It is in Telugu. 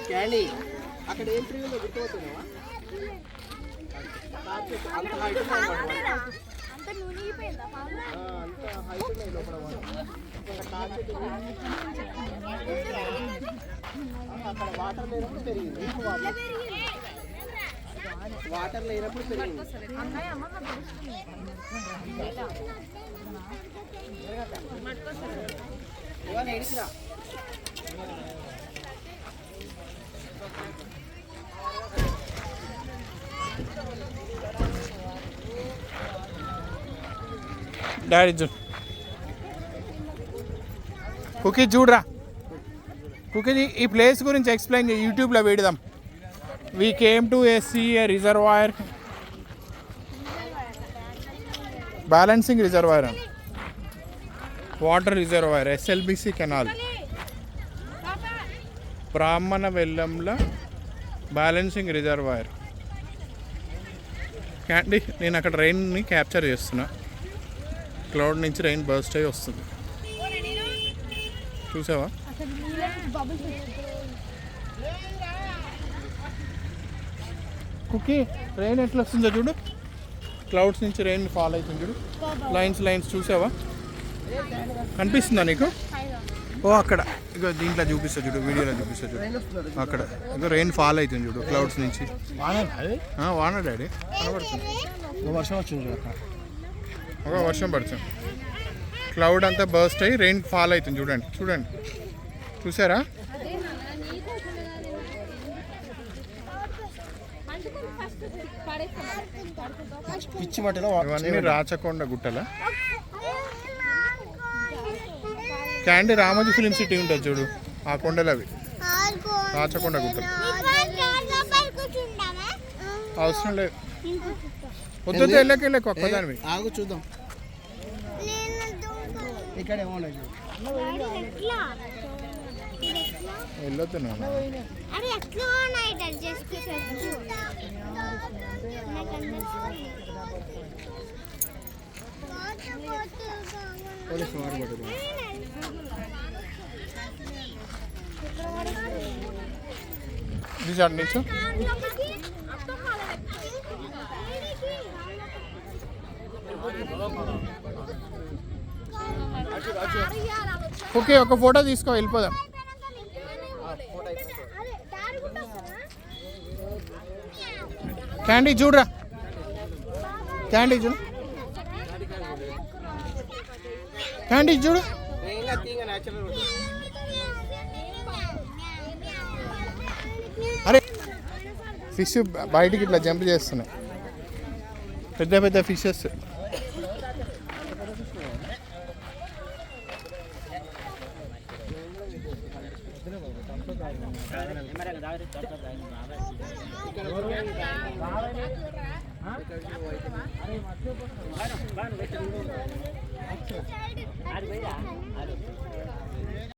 క్యాండీ అక్కడ ఏం ట్రీ ఉందో గుర్తుపడుతున్నావా? అంత హైట్ ఉన్నాయి లోపల అక్కడ వాటర్ లేనప్పుడు పెరిగింది. వాటర్ లేనప్పుడు పెరిగింది. ఇవాళ ఎడిసిరా డాడీ చూ కుకీ చూడరా కుకీ ఈ ప్లేస్ గురించి ఎక్స్ప్లెయిన్ చేయి. యూట్యూబ్లో పెడదాం. We came to see a reservoir, balancing reservoir, water reservoir, SLBC canal, Brahmana Vellemla balancing reservoir. Candy నేను అక్కడ రెయిన్ని క్యాప్చర్ చేస్తున్నా. క్లౌడ్ నుంచి రెయిన్ బర్స్ట్ అయ్యి వస్తుంది, చూసావా? కుకీ రెయిన్ ఎట్లా వస్తుందో చూడు. క్లౌడ్స్ నుంచి రెయిన్ ఫాల్ అవుతుంది చూడు. లైన్స్ లైన్స్ చూసావా? కనిపిస్తుందా నీకు? ఓ అక్కడ ఇక దీంట్లో చూపిస్తా చూడు, వీడియోలో చూపిస్తా చూడు. అక్కడ ఇక రెయిన్ ఫాల్ అవుతుంది చూడు క్లౌడ్స్ నుంచి. వాన డాడీ కనబడుతుంది. వర్షం వచ్చింది, ఒక వర్షం పడుతుంది. క్లౌడ్ అంతా బర్స్ట్ అయ్యి రెయిన్ ఫాల్ అవుతుంది చూడండి. చూడండి చూసారా? పిచ్చి మట్టిలో ఇవన్నీ రాచకొండ గుట్టల. క్యాండీ రామోజీ ఫిలిం సిటీ ఉంటుంది చూడు, ఆ కొండలు అవి రాచకొండ గుట్టలు. అవసరం లేదు, వద్దు వెళ్ళకి ఒక్కదానివి. ఆగు చూద్దాం. ఇక్కడ వెళ్ళొద్దు నాన్న. నుంచి ఓకే, ఒక ఫోటో తీసుకో, వెళ్ళిపోదాం. క్యాండీ చూడరా, క్యాండీ చూడు, క్యాండీ చూడు. అరే ఫిష్ బయటికి ఇట్లా జంప్ చేస్తున్నాయి, పెద్ద పెద్ద ఫిషెస్.